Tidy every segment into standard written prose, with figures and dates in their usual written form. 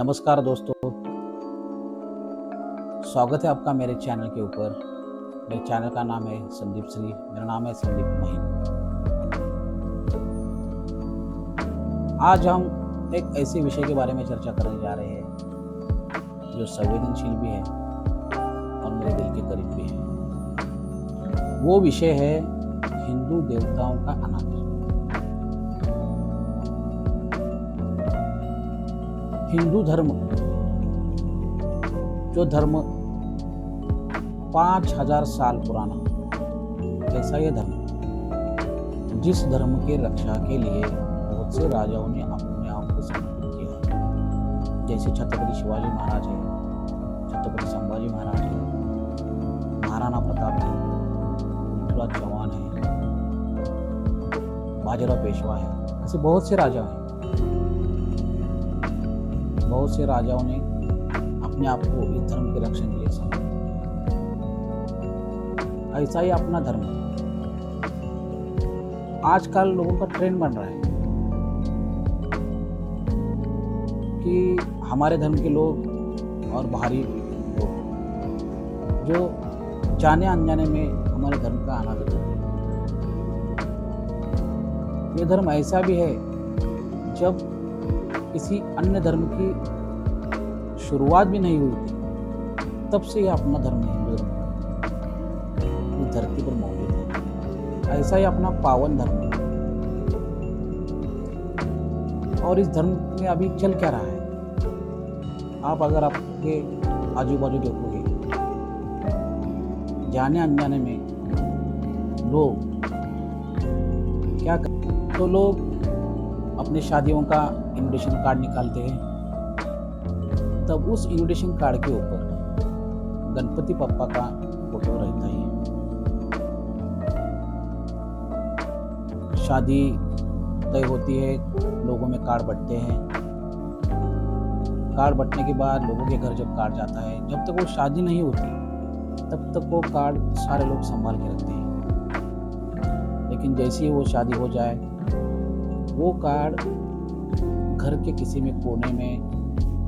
नमस्कार दोस्तों, स्वागत है आपका मेरे चैनल के ऊपर। मेरे चैनल का नाम है संदीप श्री। मेरा नाम है संदीप महिम। आज हम एक ऐसे विषय के बारे में चर्चा करने जा रहे हैं जो संवेदनशील भी है और मेरे दिल के करीब भी है। वो विषय है हिंदू देवताओं का अनादर। हिंदू धर्म जो धर्म 5000 साल पुराना, ऐसा यह धर्म जिस धर्म के रक्षा के लिए बहुत से राजाओं ने अपने आप को समर्पित किया, जैसे छत्रपति शिवाजी महाराज है, छत्रपति संभाजी महाराज है, महाराणा प्रताप है, पृथ्वीराज चौहान है, बाजीराव पेशवा है। ऐसे बहुत से राजा हैं। बहुत से राजाओं ने अपने आप को इस धर्म के रक्षण के लिए समर्पित। ऐसा ही अपना धर्म आजकल लोगों का ट्रेंड बन रहा है कि हमारे धर्म के लोग और बाहरी लोग जो जाने अनजाने में हमारे धर्म का अनादर करते हैं। ये धर्म ऐसा भी है, जब किसी अन्य धर्म की शुरुआत भी नहीं हुई थी, तब से यह अपना धर्म हिंदू धर्म इस धरती पर मौजूद है। ऐसा ही अपना पावन धर्म है। और इस धर्म में अभी चल क्या रहा है, आप अगर आपके आजू बाजू देखोगे, जाने अनजाने में लोग क्या करते, तो लोग अपने शादियों का इनविटेशन कार्ड निकालते हैं। तब उस इनविटेशन कार्ड के ऊपर गणपति पप्पा का फोटो रहता ही है। शादी तय होती है, लोगों में कार्ड बंटते हैं। कार्ड बंटने के बाद लोगों के घर जब कार्ड जाता है, जब तक वो शादी नहीं होती तब तक वो कार्ड सारे लोग संभाल के रखते हैं। लेकिन जैसे ही वो शादी हो जाए, वो कार्ड घर के किसी में कोने में,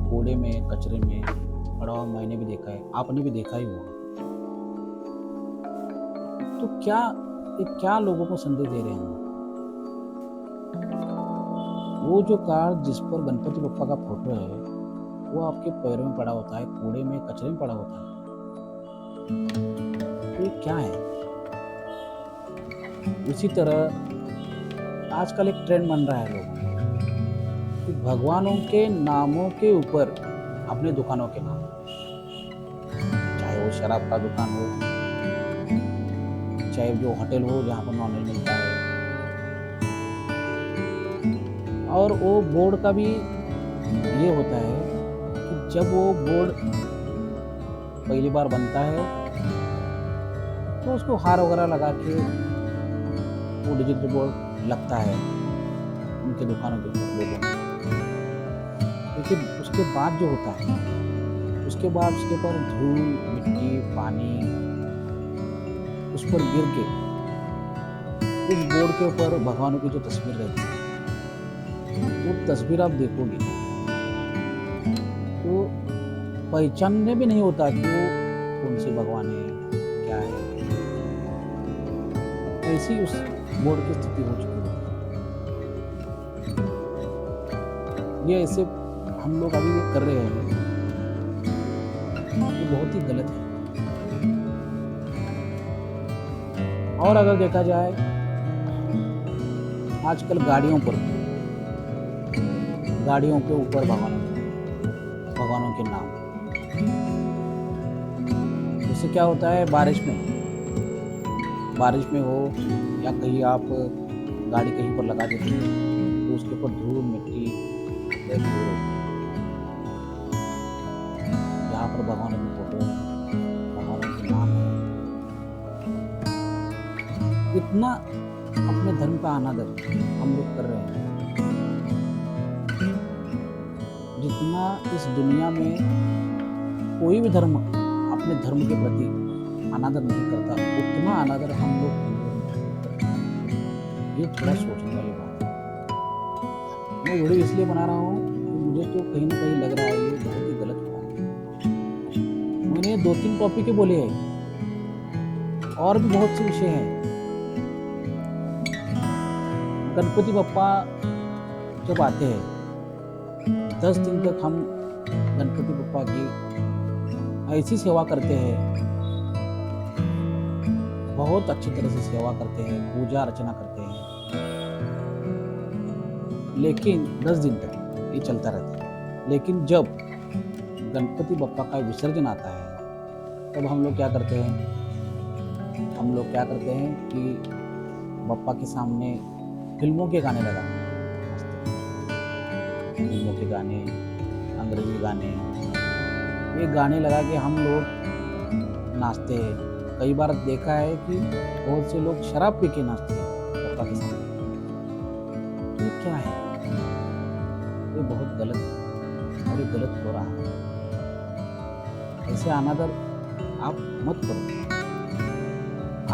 कूड़े में, कचरे में पड़ा हुआ मैंने भी देखा है, आपने भी देखा ही होगा। तो क्या लोगों को संदेश दे रहे हैं? वो जो कार्ड जिस पर गणपति बप्पा का फोटो है, वो आपके पैरों में पड़ा होता है, कूड़े में, कचरे में पड़ा होता है। तो ये क्या है? उसी तरह आजकल एक ट्रेंड बन रहा है लोग कि भगवानों के नामों के ऊपर अपने दुकानों के नाम, चाहे वो शराब का दुकान हो, चाहे जो होटल हो जहाँ पर नॉनवेज मिलता है। और वो बोर्ड का भी ये होता है कि जब वो बोर्ड पहली बार बनता है तो उसको हार वगैरह लगा के वो डिजिटल बोर्ड लगता है उनके दुकानों के ऊपर लोगों में। लेकिन उसके बाद जो होता है, उसके ऊपर धूल, मिट्टी, पानी उस पर गिर के उस बोर्ड के ऊपर भगवानों की जो तस्वीर रहती है, वो तस्वीर आप देखोगे तो पहचानने भी नहीं होता कि वो कौन से भगवान है, क्या है। ऐसी उस बोर्ड की स्थिति हो चुकी है। ये ऐसे हम लोग अभी कर रहे हैं, ये बहुत ही गलत है। और अगर देखा जाए, आजकल गाड़ियों के ऊपर भगवानों के नाम। उससे क्या होता है, बारिश में हो या कहीं आप गाड़ी कहीं पर लगा देते हैं तो उसके ऊपर धूल, मिट्टी रहती है। यहाँ पर भगवानों की फोटो है, भगवानों के नाम है। इतना अपने धर्म का अनादर हम लोग कर रहे हैं। जितना इस दुनिया में कोई भी धर्म अपने धर्म के प्रति अनादर नहीं करता, उतना अनादर हम लोग करते हैं। ये थोड़ा सोचने वाली बात है। मैं वीडियो इसलिए बना रहा हूँ कि मुझे तो कहीं न कहीं लग रहा है ये बहुत ही गलत हुआ है। मैंने 2-3 टॉपिक ही बोले हैं, और भी बहुत से विषय हैं। गणपति बप्पा जब आते हैं, 10 दिन तक हम गणपति बप्पा की ऐसी सेवा करते हैं, बहुत अच्छी तरह से सेवा करते हैं, पूजा अर्चना करते हैं। लेकिन 10 दिन तक ये चलता रहता है। लेकिन जब गणपति बप्पा का विसर्जन आता है, तब हम लोग क्या करते हैं? हम लोग क्या करते हैं कि बप्पा के सामने फिल्मों के गाने लगाते हैं। फिल्मों के गाने, अंग्रेजी गाने, ये गाने लगा के हम लोग नाचते हैं। कई बार देखा है कि बहुत से लोग शराब पी के नाचते हैं बप्पा के सामने। ये क्या है? ये बहुत गलत है और ये गलत हो रहा है। ऐसे अनादर आप मत करो,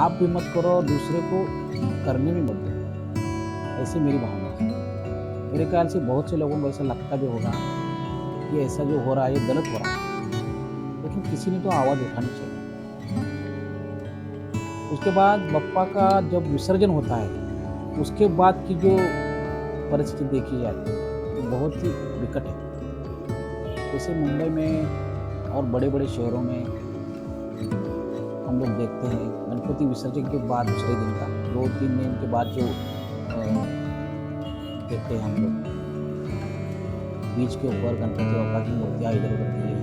आप भी मत करो और दूसरे को करने भी मत दो। ऐसी मेरी भावना है। मेरे ख्याल से बहुत से लोगों को ऐसा लगता भी होगा कि ऐसा जो हो रहा है ये गलत हो रहा है, लेकिन किसी ने तो आवाज़ उठानी चाहिए। उसके बाद बप्पा का जब विसर्जन होता है, उसके बाद की जो परिस्थिति देखी जाए तो बहुत ही विकट है। जैसे मुंबई में और बड़े-बड़े शहरों में हम लोग देखते हैं, गणपति विसर्जन के बाद दूसरे दिन का 2-3 दिन के बाद जो देखते हैं हम लोग, बीच के ऊपर गणपति बप्पा की मूर्तियाँ इधर-उधर की हैं।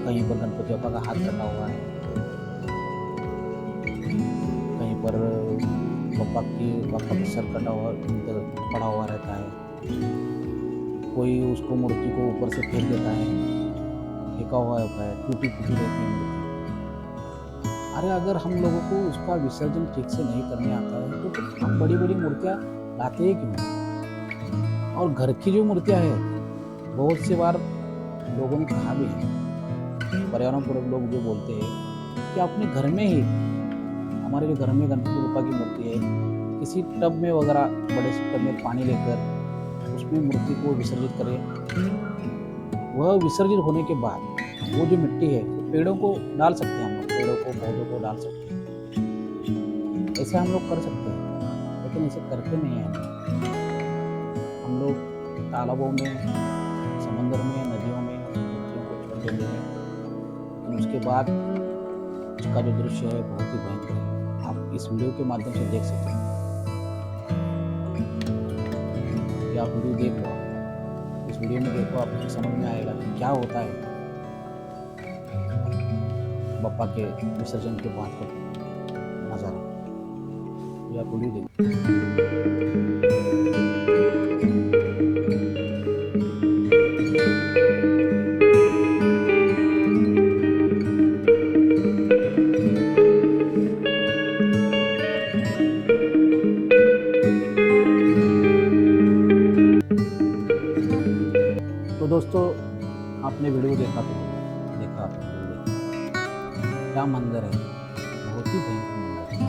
कहीं पर गणपति बप्पा का हाथ कटा हुआ है, कहीं पर बप्पा का सर कटा हुआ इधर पड़ा हुआ रहता है। कोई उसको मूर्ति को ऊपर से फेंक देता है, फेंका हुआ होता है, टूटी-फूटी रहती है मूर्ति। अरे अगर हम लोगों को उसका विसर्जन ठीक से नहीं करने आता है, तो फिर हम बड़ी-बड़ी मूर्तियाँ लाते ही क्यों? और घर की जो मूर्तियाँ हैं, बहुत सी बार लोगों ने कहा भी है, पर्यावरण पूर्वक लोग जो बोलते हैं कि अपने घर में ही, हमारे जो घर में गणपति बप्पा की मूर्ति है, किसी टब में वगैरह बड़े से टब में पानी लेकर उसमें मूर्ति को विसर्जित करें। वह विसर्जित होने के बाद वो जो मिट्टी है तो पेड़ों को डाल सकते हैं हम लोग, पेड़ों को, पौधों को डाल सकते हैं। ऐसे हम लोग कर सकते हैं, लेकिन ऐसे करते नहीं हैं हम लोग। तालाबों में, समंदर में, नदियों में मूर्तियों को छोड़ देते हैं, लेकिन उसके बाद उसका जो दृश्य है बहुत ही भयंकर है। आप इस वीडियो के माध्यम से देख सकते हैं। ये आप वीडियो देख लो, इस वीडियो में देखो, आपको समझ में आएगा कि क्या होता है बप्पा के विसर्जन के बाद का नज़ारा। ये आप वीडियो देखो। तो दोस्तों, आपने वीडियो देखा तो देखा, क्या मंजर है, बहुत ही भयंकर मंजर है।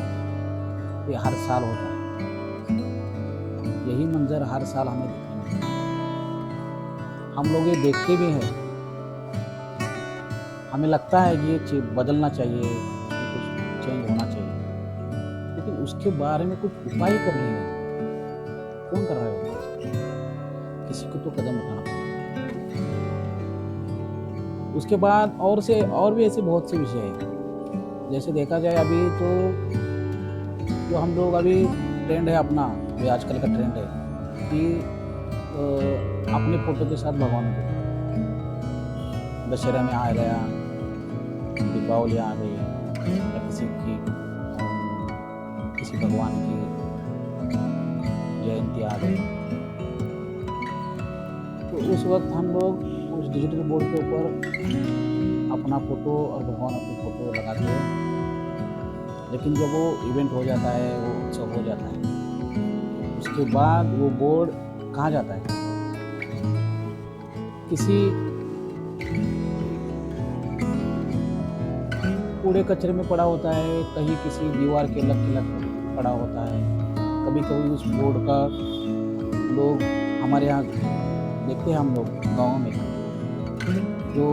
ये हर साल होता है, यही मंजर हर साल हमें देखने मिलता है। हम लोग ये देखते भी हैं, हमें लगता है कि ये बदलना चाहिए, कुछ चेंज होना चाहिए, लेकिन उसके बारे में कुछ उपाय कर रहे हैं। कौन कर रहा है? किसी को तो कदम उठाना पड़ेगा। उसके बाद और भी ऐसे बहुत से विषय हैं। जैसे देखा जाए अभी तो जो हम लोग अभी ट्रेंड है अपना, जो आजकल का ट्रेंड है कि अपने फोटो के साथ भगवान को, दशहरा में आ गया, दीपावली आ गई, या किसी भगवान की जयंती आ गई, तो उस वक्त हम लोग उस डिजिटल बोर्ड के ऊपर अपना फ़ोटो और भगवान की फ़ोटो लगाते हैं। लेकिन जब वो इवेंट हो जाता है, वो उत्सव हो जाता है, उसके बाद वो बोर्ड कहाँ जाता है? किसी कूड़े कचरे में पड़ा होता है, कहीं किसी दीवार के लग पड़ा होता है। कभी कभी उस बोर्ड का लोग हमारे यहाँ देखते हैं, हम लोग गाँव में जो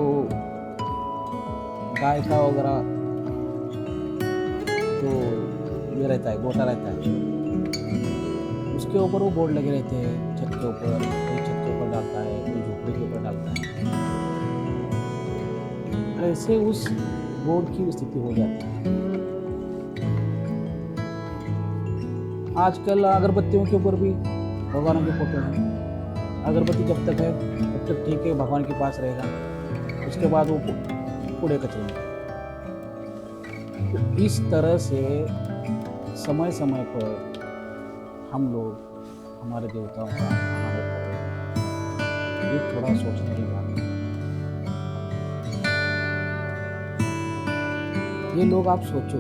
गाय का वगैरह जो ये रहता है, गोटा रहता है, उसके ऊपर वो बोर्ड लगे रहते हैं छत के ऊपर। कोई छत के ऊपर डालता है, कोई झोपड़ी के ऊपर डालता है। ऐसे उस बोर्ड की स्थिति हो जाती है। आजकल अगरबत्तियों के ऊपर भी भगवानों के फोटो हैं। अगरबत्ती जब तक है तब तक ठीक है, भगवान के पास रहेगा, उसके बाद वो कूड़े कचरे में। तो इस तरह से समय समय पर हम लोग हमारे देवताओं का अनादर कर रहे हैं। ये थोड़ा सोचने की बात है। ये लोग आप सोचो,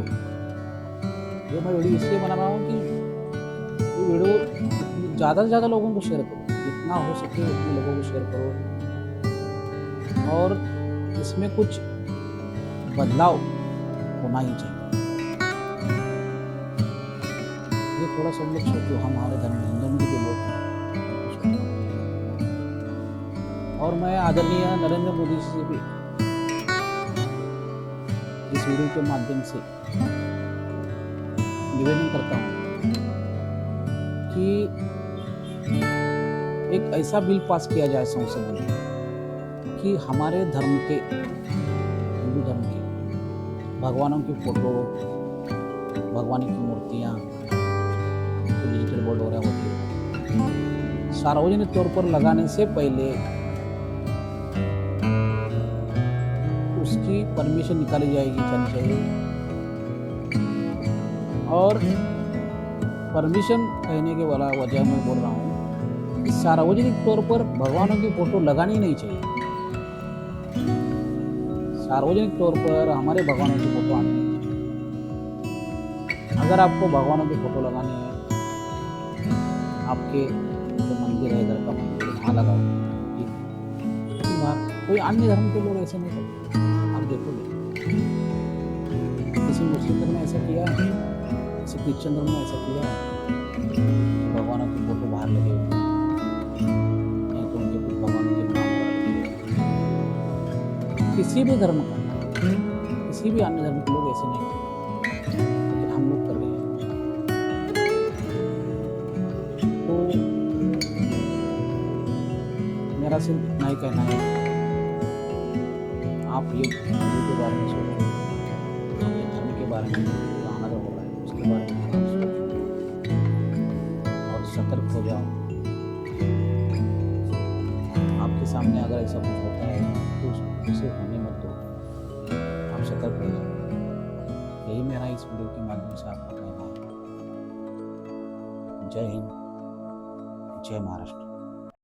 ये मैं वीडियो इसलिए बना रहा हूँ कि ये वीडियो ज़्यादा से ज़्यादा लोगों को शेयर करो, जितना हो सके उतने लोगों को शेयर करो, और इसमें कुछ बदलाव होना ही चाहिए। ये थोड़ा सब लोग सोचो, हमारे धर्म हिंदू धर्म के जो लोग हैं उनको सोचो। और मैं आदरणीय नरेंद्र मोदी जी से भी इस वीडियो के माध्यम से निवेदन करता हूँ कि एक ऐसा बिल पास किया जाए संसद में कि हमारे धर्म के, हिंदू धर्म के भगवानों की फोटो, भगवान की मूर्तियाँ डिजिटल बोर्ड वगैरह होती है, सार्वजनिक तौर पर लगाने से पहले उसकी परमिशन निकाली जाएगी, जानी चाहिए। और परमिशन कहने के वाला वजह मैं बोल रहा हूँ कि सार्वजनिक तौर पर भगवानों की फोटो लगानी नहीं चाहिए। सार्वजनिक तौर पर हमारे भगवानों की फोटो आनी नहीं चाहिए। अगर आपको भगवानों की फोटो लगानी है, आपके जो मंदिर है, घर का मंदिर, वहाँ लगाओ, ठीक। कोई अन्य धर्म के लोग ऐसे नहीं करते, आप देखोगे। किसी मुस्लिम धर्म ने ऐसा किया है, किसी क्रिश्चियन धर्म ने ऐसा किया है, भगवानों की फोटो बाहर लगे हुए, नहीं तो उनके कुछ भगवानों के नाम वगैरह लगे हुए। किसी भी धर्म का, किसी भी अन्य धर्म के लोग ऐसे नहीं करते, लेकिन हम लोग कर रहे हैं। तो मेरा सिर्फ इतना ही कहना है, आप ये वीडियो के बारे में सोचो, अपने धर्म के बारे में आना जो हो रहा है उसके बारे में आप सोचो और सतर्क हो जाओ। आपके सामने अगर ऐसा कुछ होता है तो उसे होने मत दो, आप सतर्क हो जाओ। यही मेरा इस वीडियो के माध्यम से आपको कहना है। जय हिंद, जय महाराष्ट्र।